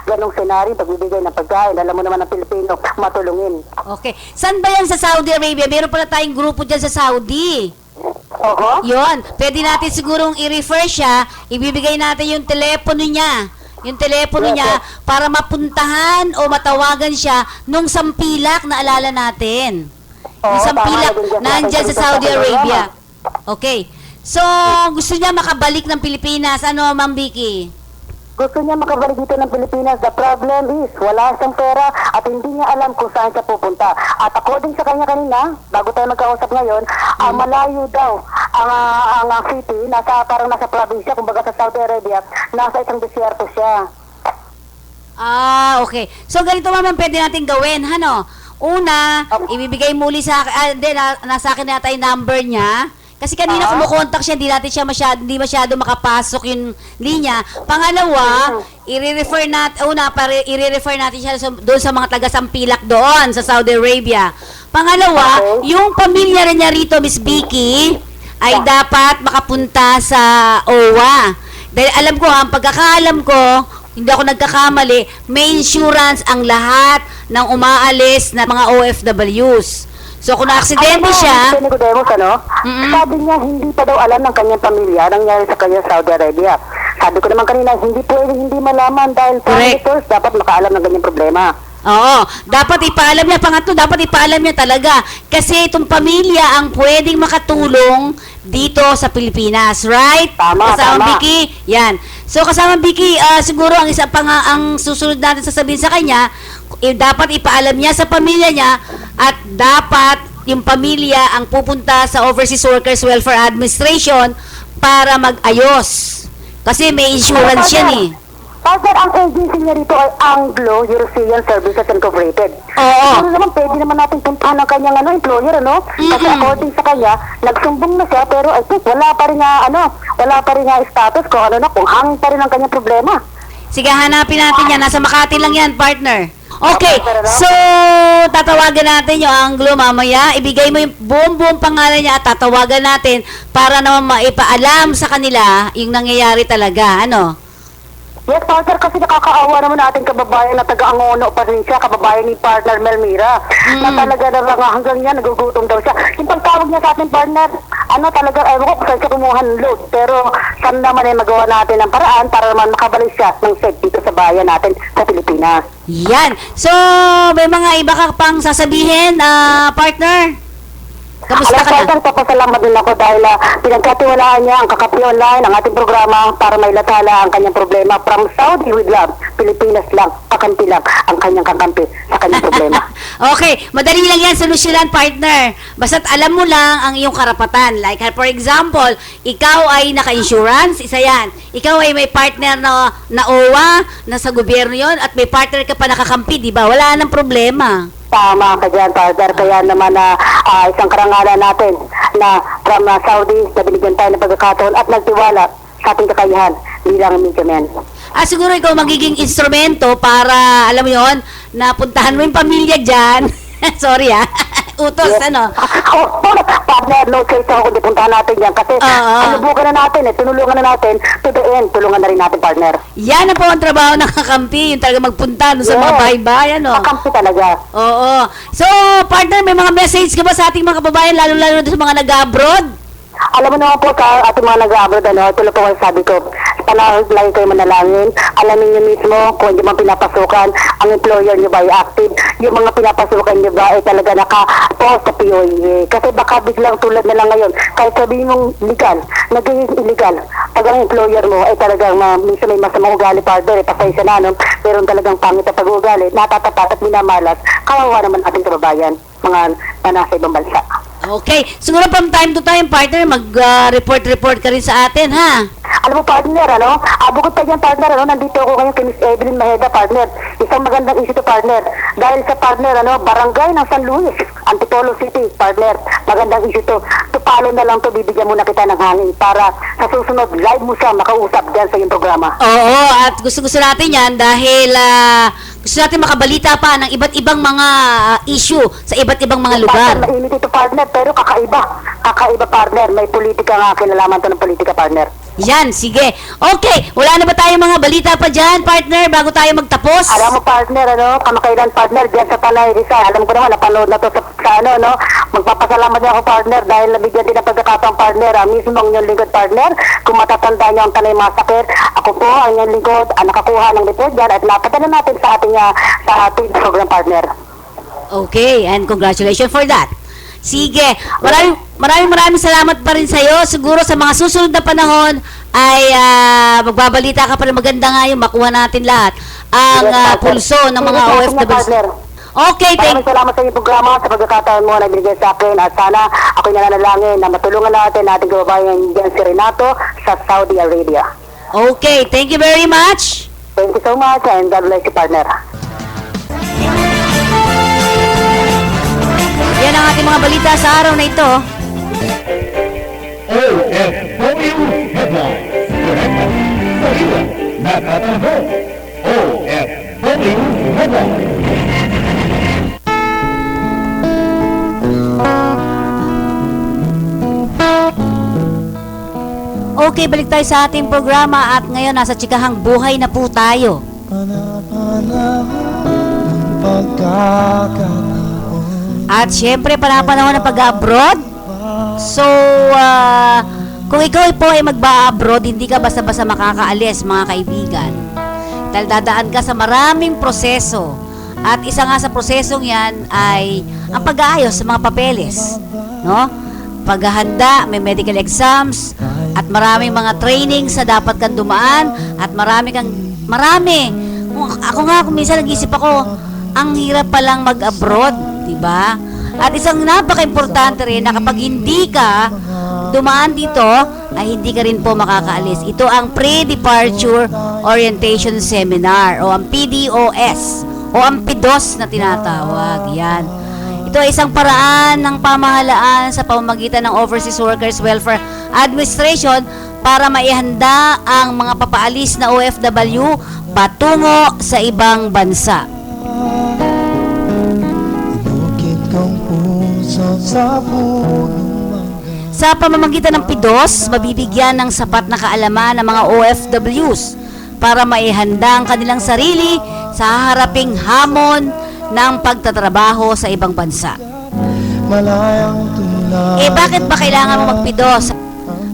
ganong senaryo, pagbibigay ng pagkain? Alam mo naman ng Pilipino, matulungin. Okay. Saan ba yan sa Saudi Arabia? Meron pala tayong grupo dyan sa Saudi. Oho. Yon, pwede natin sigurong i-refer siya, ibibigay natin yung telepono niya. Yung telepono niya para mapuntahan o matawagan siya nung sampilak na alala natin. Yung sampilak nandyan sa Saudi Arabia. Okay. So, gusto niya makabalik ng Pilipinas. Ano, Ma'am Vicky? Gusto niya makabalik dito ng Pilipinas. The problem is, wala siyang pera at hindi niya alam kung saan siya pupunta. At according sa kanya kanina, bago tayo magkausap ngayon, malayo daw ang city, parang nasa probinsya, kumbaga sa Saudi Arabia, nasa isang desierto siya. Okay. So, ganito ma'am, pwede natin gawin, Una, ibibigay muli sa akin, nasa akin na yung number niya. Kasi kanina kumukontak siya, hindi masyado makapasok yung linya. Pangalawa, i-refer natin siya doon sa mga taga-sampilak doon sa Saudi Arabia. Pangalawa, yung pamilya rin niya rito, Miss Vicky, ay dapat makapunta sa OWA. Dahil alam ko, ang pagkakaalam ko, hindi ako nagkakamali, may insurance ang lahat ng umaalis na mga OFWs. So, kung na-aksidente siya... Sabi niya, hindi pa daw alam ng kanyang pamilya nangyari sa kanya sa Saudi Arabia. Sabi ko naman kanina, hindi pwedeng hindi malaman dahil first, dapat makaalam ng ganyang problema. Oo, dapat ipaalam niya. Pangatlo, dapat ipaalam niya talaga. Kasi itong pamilya ang pwedeng makatulong dito sa Pilipinas, right? Kasama Vicky, yan. So, kasama Vicky, siguro ang isa pa nga ang susunod natin sasabihin sa kanya, dapat ipaalam niya sa pamilya niya at dapat yung pamilya ang pupunta sa Overseas Workers Welfare Administration para mag-ayos. Kasi may insurance yan eh. Partner, ang agency niya rito ay Anglo-European Services Incorporated. Oo. Ano naman, pwede naman natin puntahan ang kanyang employer, ano? Kasi according sa kanya, nagsumbong na siya, pero I think wala pa rin status kung kung hangin pa rin ang kanyang problema. Sige, hanapin natin yan. Nasa Makati lang yan, partner. Okay, so tatawagan natin yung Anglo mamaya. Ibigay mo yung buong pangalan niya at tatawagan natin para naman maipaalam sa kanila yung nangyayari talaga. Ano? Yes, partner, kasi nakakaawa naman natin kababayan na taga-Angono pa rin siya, kababayan ni partner Melmira. Na talaga na hanggang niya, nagugutom daw siya. Yung pagtawag niya sa ating partner, talaga, ewan ko kung saan siya kumuha ng load. Pero saan naman ay magawa natin ng paraan para naman makabalik siya ng safe dito sa bayan natin sa Pilipinas. Yan. So, may mga iba ka pang sasabihin, partner? Kamusta ka na? Partner, papasalamat din ako dahil pinagkatiwalaan niya ang Kakapi Online, ang ating programa para may latala ang kanyang problema. From Saudi with love, Pilipinas lang, kakampi lang ang kanyang kakampi sa kanyang problema. Okay, madali lang yan, solusyonan, partner. Basta't alam mo lang ang iyong karapatan. Like, for example, ikaw ay naka-insurance, isa yan. Ikaw ay may partner na OWA, nasa gobyerno yon at may partner ka pa nakakampi, di ba? Wala nang problema. Tama ka dyan, partner. Kaya naman isang karangalan natin na from Saudi na binigyan tayo ng pagkakataon at nagtiwala sa ating kakayahan bilang media men. Siguro ikaw magiging instrumento para, alam mo yon, napuntahan mo yung pamilya dyan. Sorry utos, ano? Partner, no choice ako kundi puntahan natin yan kasi sinubukan na natin, tinulungan na natin, to the end, tulungan na rin natin, partner. Yan na po ang trabaho ng kakampi, yung talaga magpunta sa mga bahay-bayan, no? Kakampi talaga. Oo. So, partner, may mga message ka ba sa ating mga kababayan, lalo-lalo na sa mga nag-abroad? Alam mo naman po sa ating mga nag-abroad, tulad po kayo sabi ko, panahon lagi kayo manalangin, alamin niyo mismo kung hindi man pinapasukan, ang employer niyo ba ay active, yung mga pinapasukan niyo ba ay talaga naka-post sa POE. Kasi baka biglang tulad na lang ngayon, kahit sabihin mong legal, naging illegal, pag ang employer mo ay talagang minsan may masamang ugali, partner, pasaysa na, no? Pero talagang pangit na pag-ugali, natatapat at minamalas, kawawa naman ating kababayan, mga nasa ibang bansa. Okay. Siguro from time to time, partner, mag-report ka rin sa atin, ha? Alam mo, partner, bukod pa dyan, partner, nandito ako ngayon kay Miss Evelyn Maheda, partner. Isang magandang issue to, partner. Dahil sa partner, barangay ng San Luis, Antipolo City, partner. Magandang issue to. Tupalo na lang to, bibigyan muna kita ng hangin para sa susunod, live mo siya makausap dyan sa iyong programa. Oo, at gusto natin yan dahil gusto natin makabalita pa ng iba't ibang mga issue sa iba't ibang mga lugar. Partner, mainit ito, partner, pero kakaiba. Kakaiba, partner. May politika nga, kinalaman to ng politika, partner. Yan, sige. Okay, wala na ba tayong mga balita pa dyan, partner, bago tayo magtapos? Alam mo, partner, kamakailan, partner, dyan sa Panay Rizal. Alam ko naman, napanood na to sa magpapasalamat niya ako, partner, dahil nabigyan din ng pagkakataong, partner, mismo ang inyong lingkod, partner. Kung matatanda niyo ang Tanay Massacre, ako po, ang inyong lingkod, nakakuha ng report dyan, at napadala natin sa ating program, partner. Okay, and congratulations for that. Sige, maraming salamat pa rin sa'yo. Siguro sa mga susunod na panahon ay magbabalita ka pa rin. Maganda nga yung makuha natin lahat ang pulso ng mga OFWs. Okay, maraming salamat sa iyong programa sa pagkakataon mo na binigay sa akin at sana ako'y nananalangin na matulungan natin ating kababayan dyan si Renato sa Saudi Arabia. Okay, thank you very much. Thank you so much and God bless you, partner. Yan ang ating mga balita sa araw na ito. OFW Headline. Direkta sa iyo, natatanggap. OFW Headline. Okay, balik tayo sa ating programa at ngayon nasa Chikahang Buhay na po tayo. At syempre, panapanahon ng pag-abroad. So, kung ikaw po ay mag-abroad, hindi ka basta-basta makakaalis, mga kaibigan. Dahil dadaan ka sa maraming proseso. At isa nga sa prosesong yan ay ang pag-aayos sa mga papeles. No? Paghahanda, may medical exams, at maraming mga trainings na dapat kang dumaan, at marami. Ako nga, kung minsan nag-isip ako, ang hirap palang mag-abroad, di ba? At isang napaka-importante rin na kapag hindi ka dumaan dito, ay hindi ka rin po makakaalis. Ito ang Pre-Departure Orientation Seminar o ang PDOS o ang PIDOS na tinatawag. Yan. Ito ay isang paraan ng pamahalaan sa pamamagitan ng Overseas Workers Welfare Administration para maihanda ang mga papaalis na OFW patungo sa ibang bansa. Bukit kong puso sa punong Sa pamamagitan ng PIDOS, mabibigyan ng sapat na kaalaman ng mga OFWs para maihanda ang kanilang sarili sa haharaping hamon ng pagtatrabaho sa ibang bansa. malayang tulad. Bakit ba kailangan mo mag-PIDOS?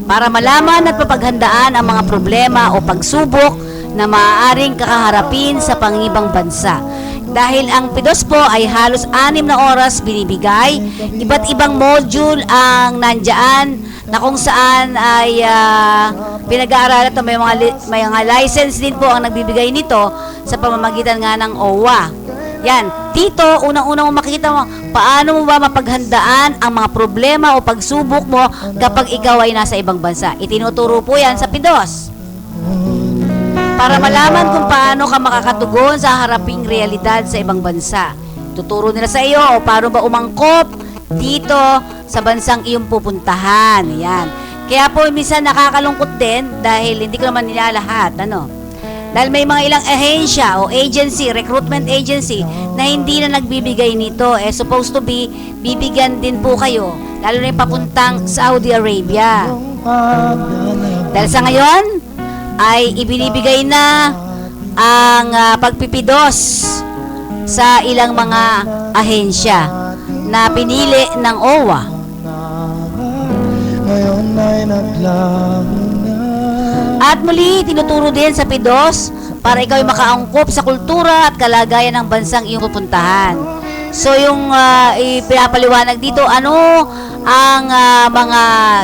Para malaman at mapaghandaan ang mga problema o pagsubok na maaaring kakaharapin sa pangibang bansa. Dahil ang PIDOS po ay halos 6 na oras binibigay, iba't ibang module ang nandyan na kung saan ay pinag-aaralan ito. May mga license din po ang nagbibigay nito sa pamamagitan nga ng OWA. Yan, dito, unang-unang mo makikita mo, paano mo ba mapaghandaan ang mga problema o pagsubok mo kapag ikaw ay nasa ibang bansa. Itinuturo po yan sa PIDOS. Para malaman kung paano ka makakatugon sa haraping realidad sa ibang bansa. Tuturo nila sa iyo o paano ba umangkop dito sa bansang iyong pupuntahan. Yan. Kaya po minsan nakakalungkot din dahil hindi ko naman nila lahat, dahil may mga ilang ahensya o agency, recruitment agency na hindi na nagbibigay nito. Supposed to be, bibigyan din po kayo, lalo na yung papuntang Saudi Arabia. Dahil sa ngayon, ay ibinibigay na ang pagpipidos sa ilang mga ahensya na pinili ng OWA. Ngayon ay naglaho na. At muli, tinuturo din sa PIDOS para ikaw ay makaangkop sa kultura at kalagayan ng bansang iyong pupuntahan. So yung ipinapaliwanag dito, ano ang mga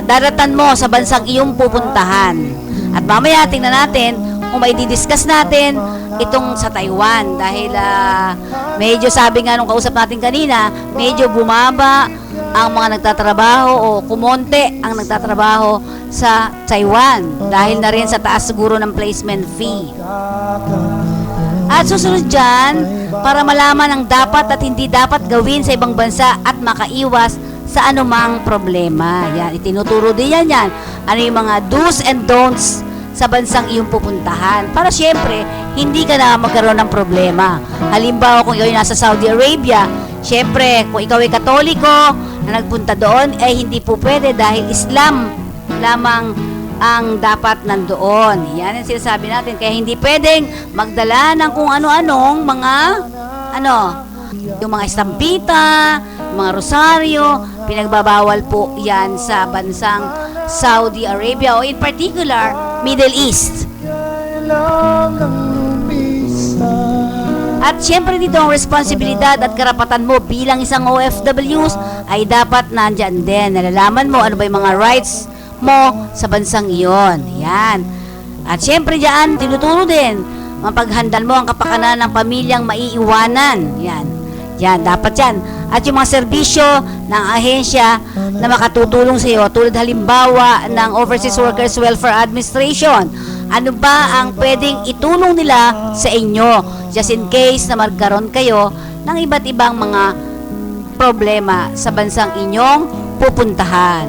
daratan mo sa bansang iyong pupuntahan. At mamaya tingnan natin kung may didiscuss natin itong sa Taiwan. Dahil medyo sabi nga nung kausap natin kanina, medyo bumaba ang mga nagtatrabaho o kumonte ang nagtatrabaho sa Taiwan dahil na rin sa taas siguro ng placement fee. At susunod dyan, para malaman ang dapat at hindi dapat gawin sa ibang bansa at makaiwas sa anumang problema. Yan, itinuturo din yan. Ano yung mga do's and don'ts sa bansang iyong pupuntahan. Para syempre, hindi ka na magkaroon ng problema. Halimbawa, kung ikaw ay nasa Saudi Arabia, syempre, kung ikaw ay Katoliko na nagpunta doon, hindi po pwede dahil Islam lamang ang dapat nandoon. Yan ang sinasabi natin. Kaya hindi pwedeng magdala ng kung ano-anong mga yung mga estampita, mga rosaryo, pinagbabawal po yan sa bansang Saudi Arabia o in particular, Middle East. At syempre dito ang responsibilidad at karapatan mo bilang isang OFWs ay dapat nandyan din. Nalalaman mo ano ba yung mga rights mo sa bansang iyon. Yan. At syempre dyan, tinuturo din, mapaghandal mo ang kapakanan ng pamilyang maiiwanan. Yan. Yan, dapat yan. At yung mga serbisyo ng ahensya na makatutulong sa iyo, tulad halimbawa ng Overseas Workers Welfare Administration. Ano ba ang pwedeng itulong nila sa inyo just in case na magkaroon kayo ng iba't ibang mga problema sa bansang inyong pupuntahan.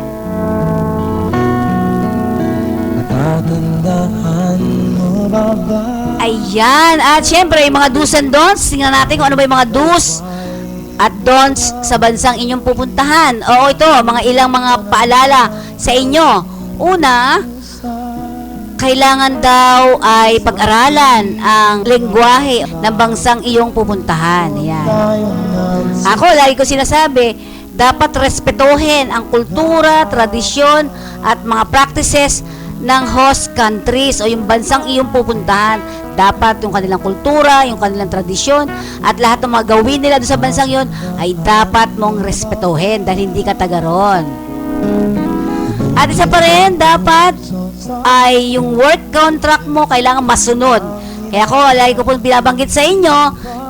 Natatandaan mo ba ba? Ayan. At syempre, yung mga do's and don'ts. Tingnan natin kung ano ba yung mga do's at don'ts sa bansang inyong pupuntahan. Oo, ito, mga ilang mga paalala sa inyo. Una, kailangan daw ay pag-aralan ang lengguwahe ng bansang iyong pupuntahan. Ayan. Ako, lagi ko sinasabi, dapat respetuhin ang kultura, tradisyon, at mga practices ng host countries o yung bansang iyong pupuntahan. Dapat yung kanilang kultura, yung kanilang tradisyon, at lahat ng mga gawin nila doon sa bansang yun ay dapat mong respetuhin dahil hindi ka taga ron. At isa pa rin, dapat ay yung work contract mo kailangan masunod Kaya ako, lagi ko po binabanggit sa inyo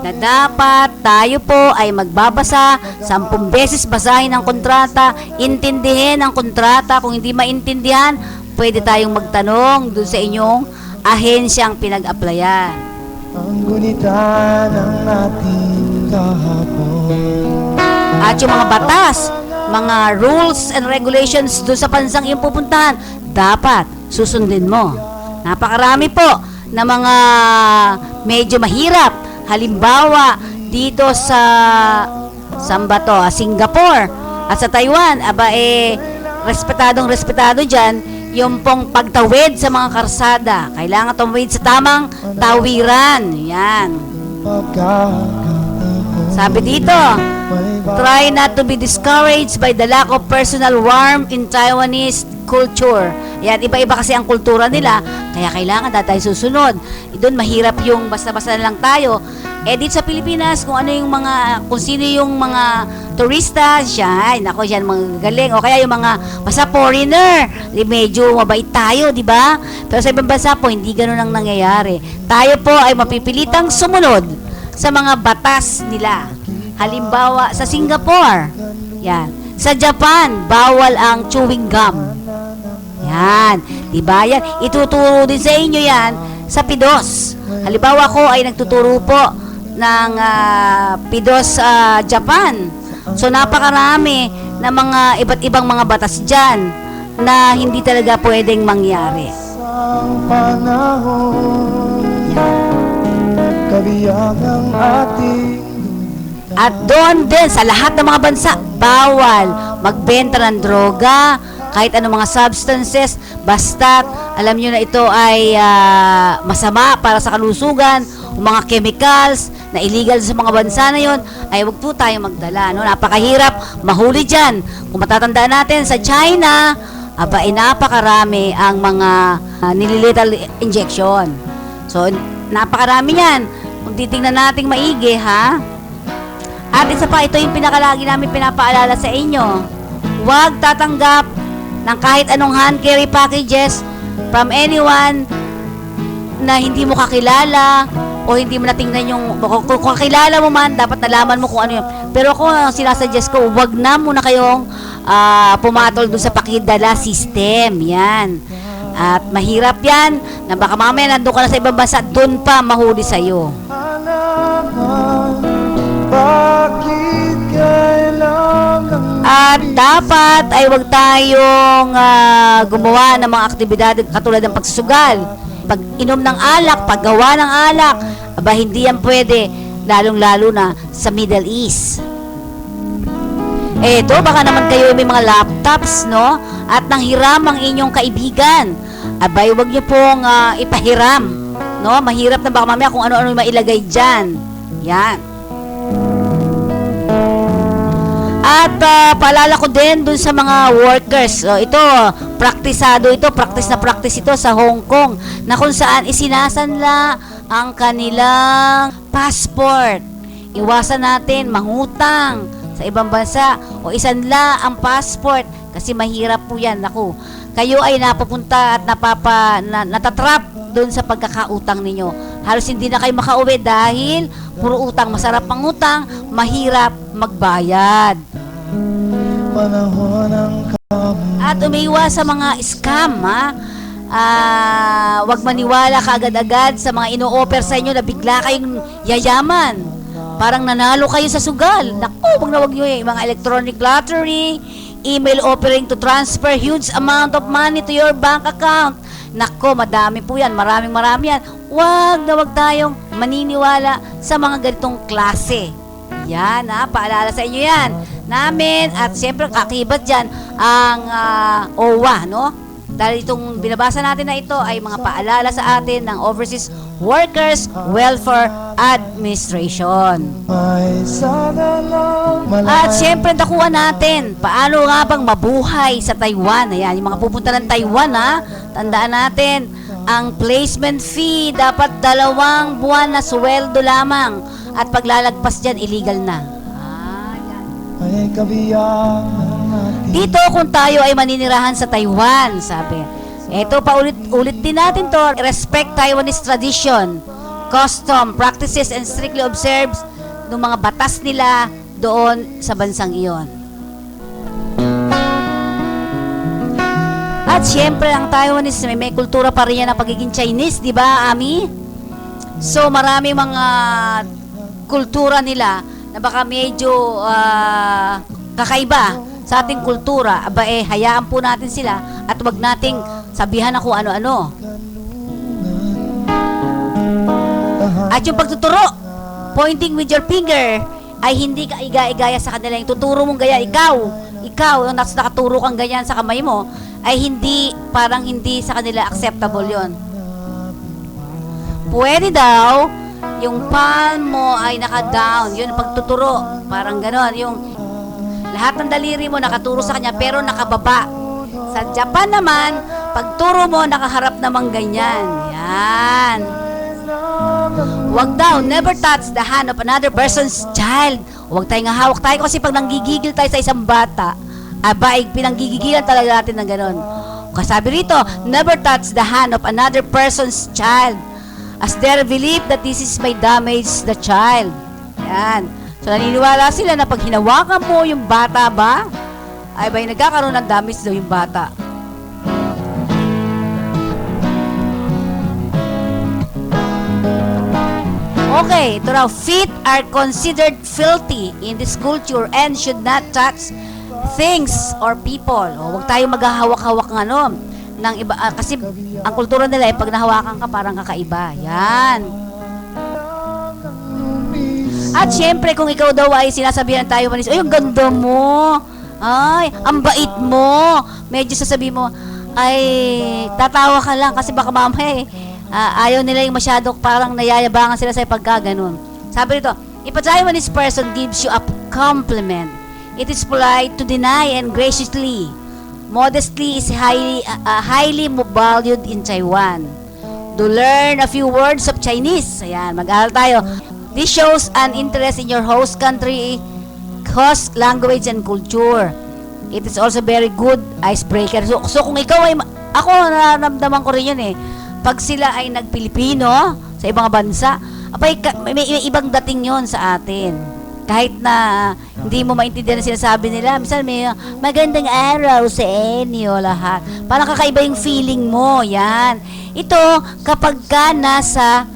na dapat tayo po ay magbabasa 10 beses basahin ang kontrata, intindihin ang kontrata. Kung hindi maintindihan, pwede tayong magtanong dun sa inyong ahensyang pinag-applyan. Ang gunita ng ating kahapon. At yung mga batas, mga rules and regulations doon sa bansang iyong pupuntahan, dapat susundin mo. Napakarami po na mga medyo mahirap. Halimbawa, dito sa Singapore at sa Taiwan, respetado dyan yung pong pagtawid sa mga karsada. Kailangan tumawid sa tamang tawiran. Yan. Sabi dito, try not to be discouraged by the lack of personal warmth in Taiwanese culture. Yan, iba-iba kasi ang kultura nila, kaya kailangan tayo susunod. Doon mahirap yung basta-basta na lang tayo. Dito sa Pilipinas, kung sino yung mga turista, siya, nako, yan mga galing. O kaya yung mga basta foreigner, medyo mabait tayo, di ba? Pero sa ibang bansa po, hindi ganun ang nangyayari. Tayo po ay mapipilitang sumunod sa mga batas nila. Halimbawa, sa Singapore, yan. Sa Japan, bawal ang chewing gum. Yan. Diba yan? Ituturo din sa inyo yan sa PIDOS. Halimbawa ko ay nagtuturo po ng PIDOS Japan. So napakarami na mga iba't ibang mga batas dyan na hindi talaga pwedeng mangyari. Ang panahon, kabiyak ng ating At doon din sa lahat ng mga bansa, bawal magbenta ng droga, kahit anong mga substances, basta alam nyo na ito ay masama para sa kalusugan, o mga chemicals na illegal sa mga bansa na yon, ay wag po tayo magdala. No? Napakahirap mahuli dyan. Kung matatandaan natin sa China, napakarami ang mga nililethal injection. So, napakarami yan. Kung titingnan natin maigi, ha? At isa pa, ito yung pinakalagi namin pinapaalala sa inyo. Huwag tatanggap ng kahit anong hand carry packages from anyone na hindi mo kakilala o hindi mo natingnan yung, kung kakilala mo man, dapat nalaman mo kung ano yun. Pero kung sinasuggest ko, huwag na muna kayong pumatol dun sa pakidala system. Yan. At mahirap yan, na baka mamaya nandun ka na sa ibang bansa, dun pa mahuli sa'yo. bakit kailangan At dapat ay huwag tayong gumawa ng mga aktibidad katulad ng pagsusugal. Pag inom ng alak, paggawa ng alak, hindi yan pwede, lalong-lalo na sa Middle East. Eto, baka naman kayo may mga laptops, no? At nanghiram ang inyong kaibigan. Huwag niyo pong ipahiram, no? Mahirap na baka mamaya kung ano-ano yung mailagay dyan. Yan. At paalala ko din dun sa mga workers. Ito, practice na practice ito sa Hong Kong, na kung saan isinasanla ang kanilang passport. Iwasan natin mangutang sa ibang bansa o isanla ang passport kasi mahirap po yan. Naku, kayo ay napupunta at natatrap dun sa pagkakautang ninyo. Halos hindi na kayo makauwi dahil puro utang. Masarap ang utang, mahirap magbayad. panahon ng At umiiwas sa mga scam, ha? Wag maniwala kaagad-agad sa mga ino-offer sa inyo na bigla kayong yayaman. Parang nanalo kayo sa sugal. Naku, wag nyo yung mga electronic lottery, email offering to transfer huge amount of money to your bank account. Naku, madami po yan. Maraming yan. Wag tayong maniniwala sa mga ganitong klase. Yan, ha? Paalala sa inyo yan namin. At siyempre, kakibat dyan ang OWA, no? Dahil itong binabasa natin na ito ay mga paalala sa atin ng Overseas Workers Welfare Administration. may sagalang At siyempre, dakuan natin, paano nga bang mabuhay sa Taiwan? Ayan, yung mga pupunta ng Taiwan, ha? Tandaan natin, ang placement fee dapat 2 buwan na sweldo lamang. At paglalagpas dyan, illegal na. ay kabiyak ng ating Dito kung tayo ay maninirahan sa Taiwan, sabi. Ito, paulit-ulit din natin to. Respect Taiwanese tradition. custom, practices, and strictly observes ng mga batas nila doon sa bansang iyon. At syempre, ang Taiwanese, may kultura pa rin yan ng pagiging Chinese, di ba, Ami? So, marami mga kultura nila na baka medyo kakaiba sa ating kultura. Aba hayaan po natin sila at wag nating sabihan na kung ano-ano. At yung pagtuturo, pointing with your finger, ay hindi ka iga-igaya sa kanila. Yung tuturo mong gaya, ikaw, yung nakaturo kang ganyan sa kamay mo, ay parang hindi sa kanila acceptable yon. Pwede daw, yung palm mo ay naka-down, yun pagtuturo, parang ganon, yung lahat ng daliri mo nakaturo sa kanya pero nakababa. Sa Japan naman, pagturo mo nakaharap namang ganyan. Yan. Wag daw, never touch the hand of another person's child. Huwag tayong hawak tayo kasi pag nanggigigil tayo sa isang bata, pinanggigigilan talaga natin ng ganon. Kasabi rito, never touch the hand of another person's child, as they believe that this is may damage the child. Yan. So, naniniwala sila na pag hinawakan mo yung bata ba, ay ba'y nagkakaroon ng damage daw yung bata. Okay, ito raw, feet are considered filthy in this culture and should not touch things or people. O, huwag tayo maghahawak-hawak ng iba, kasi ang kultura nila ay pag nahawakan ka parang kakaiba. Yan. At syempre, kung ikaw daw ay sinasabihan tayo, ay, ang ganda mo. Ay, ang bait mo. Medyo sasabihin mo, ay, tatawa ka lang kasi baka mamaya ayaw nila yung masyado parang nayayabangan sila sa pagkaganon. Sabi rito, if a Taiwanese person gives you a compliment, it is polite to deny and graciously. Modesty is highly valued in Taiwan. To learn a few words of Chinese. Ayan, mag-aaral tayo. This shows an interest in your host country, host language and culture. It is also very good icebreaker. So kung ikaw ay, ako nararamdaman ko rin yun pag sila ay nagpilipino sa ibang bansa, may ibang dating yon sa atin. Kahit na hindi mo maintindihan ang sinasabi nila, minsan may magandang araw sa inyo lahat. Parang kakaiba yung feeling mo, yan. Ito, kapag ka nasa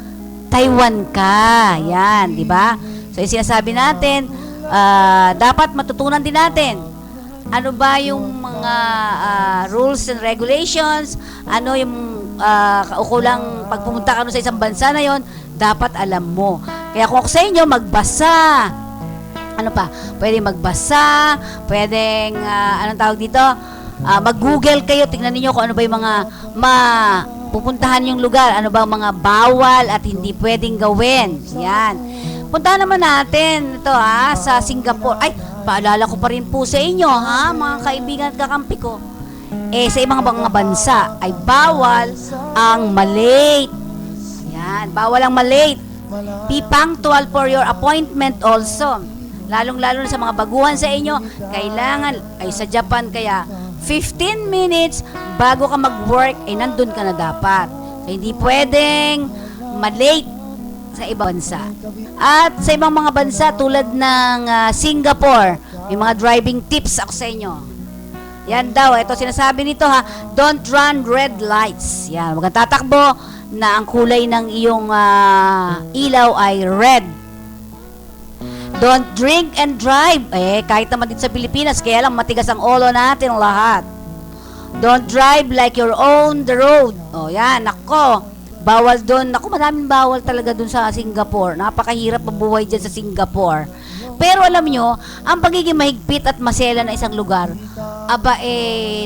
Taiwan ka, yan, di ba? So, yung sinasabi natin, dapat matutunan din natin. Ano ba yung mga rules and regulations? Ano yung kaukulang pag pumunta ka sa isang bansa na yon, dapat alam mo. Kaya kung ako sa inyo, magbasa. Ano pa? Pwedeng magbasa, pwedeng, anong tawag dito? Mag-google kayo, tingnan niyo kung ano ba yung mga pupuntahan yung lugar, ano ba mga bawal at hindi pwedeng gawin. Yan. Puntahan naman natin ito sa Singapore. Ay, paalala ko pa rin po sa inyo mga kaibigan at kakampi ko. Sa ibang mga bansa ay bawal ang malate. Yan, bawal ang malate. Be punctual for your appointment also. Lalong-lalo na sa mga baguhan sa inyo, kailangan, ay sa Japan kaya, 15 minutes bago ka mag-work, nandun ka na dapat. So, hindi pwedeng malate sa ibang bansa. At sa ibang mga bansa, tulad ng Singapore, may mga driving tips ako sa inyo. Yan daw, ito sinasabi nito don't run red lights. Yan, huwag kang tatakbo na ang kulay ng iyong ilaw ay red. Don't drink and drive. Kahit naman dito sa Pilipinas, kaya lang matigas ang ulo natin lahat. Don't drive like you're on the road. Yan, nako. Bawal doon. Nako, maraming bawal talaga doon sa Singapore. Napakahirap mabuhay dyan sa Singapore. Pero alam nyo, ang pagiging mahigpit at masela na isang lugar,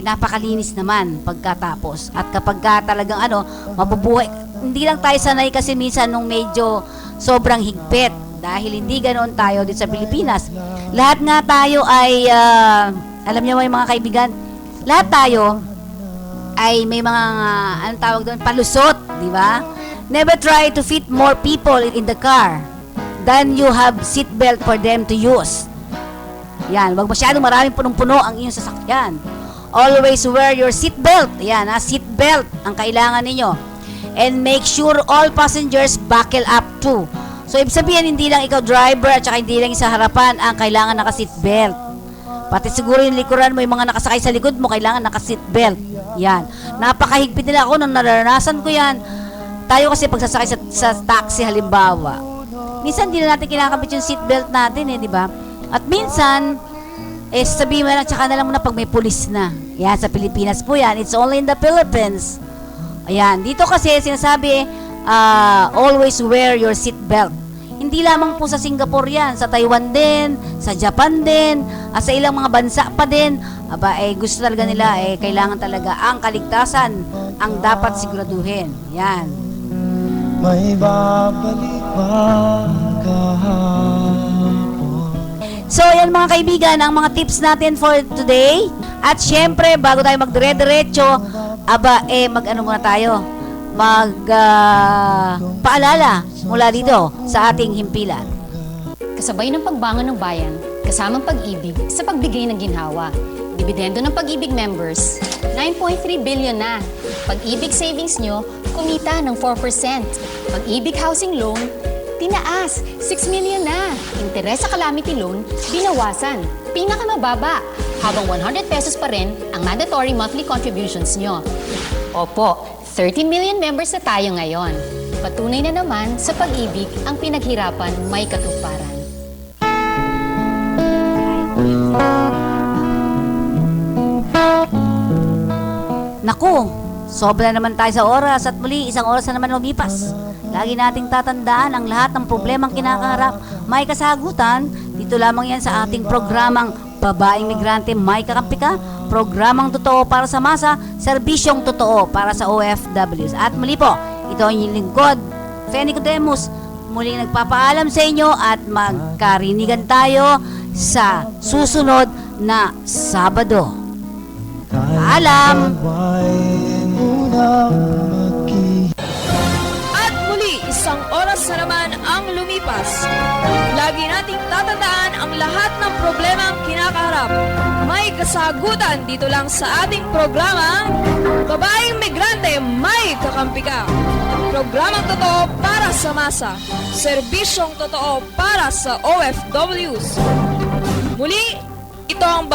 napakalinis naman pagkatapos. At kapag talagang mabubuhay, hindi lang tayo sanay kasi minsan nung medyo sobrang higpit. Dahil hindi ganoon tayo dito sa Pilipinas. Lahat nga tayo ay, alam niyo mga kaibigan, lahat tayo ay may mga, anong tawag doon, palusot, di ba? Never try to fit more people in the car than you have seatbelt for them to use. Yan, wag masyadong maraming punong-puno ang iyong sasakyan. Always wear your seatbelt. Yan, seatbelt ang kailangan ninyo. and make sure all passengers buckle up too. So, ibig sabihin, hindi lang ikaw driver at saka hindi lang sa harapan ang kailangan naka-seatbelt. Pati siguro yung likuran mo, yung mga nakasakay sa likod mo, kailangan naka-seatbelt. Yan. Napakahigpit nila ako nung naranasan ko yan. Tayo kasi pagsasakay sa taxi halimbawa, minsan hindi na natin kinakabit yung seatbelt natin di ba? At minsan, sabihin mo lang, tsaka na lang muna pag may pulis na. Yan, sa Pilipinas po yan. It's only in the Philippines. Ayan, dito kasi sinasabi, always wear your seatbelt. Hindi lamang po sa Singapore yan, sa Taiwan din, sa Japan din, sa ilang mga bansa pa din. Gusto talaga nila, kailangan talaga ang kaligtasan ang dapat siguraduhin. Yan. May babalik ba kahapon? So, yan mga kaibigan, ang mga tips natin for today. At syempre, bago tayo magdire-diretso, mag-ano muna tayo? Paalala mula dito sa ating himpilan. Kasabay ng pagbangon ng bayan, kasamang pag-ibig sa pagbigay ng ginhawa. Dividendo ng Pag-ibig members, 9.3 billion na. Pag-ibig savings nyo, kumita ng 4%. Pag-ibig housing loan, tinaas, 6 million na. Interes sa calamity loan, binawasan. Pinakamababa, habang 100 pesos pa rin ang mandatory monthly contributions nyo. Opo, 30 million members na tayo ngayon. Patunay na naman sa pag-ibig ang pinaghirapan may katuparan. Naku, sobra naman tayo sa oras at muli isang oras na naman lumipas. Lagi nating tatandaan ang lahat ng problemang kinakaharap may kasagutan. Dito lamang yan sa ating programang Babaeng Migrante May Kakampi Ka. Programang totoo para sa masa, serbisyong totoo para sa OFWs. At muli po, ito ang inyong lingkod, Feni Codemus, muling nagpapaalam sa inyo at magkarinigan tayo sa susunod na Sabado. Paalam! At muli, isang oras na naman ang lumipas. Lagi nating tatandaan ang lahat ng problemang kinakaharap. May kasagutan dito lang sa ating programa, Babaeng Migrante May Kakampi Ka. Programang totoo para sa masa, serbisyong totoo para sa OFWs. Muli, ito ang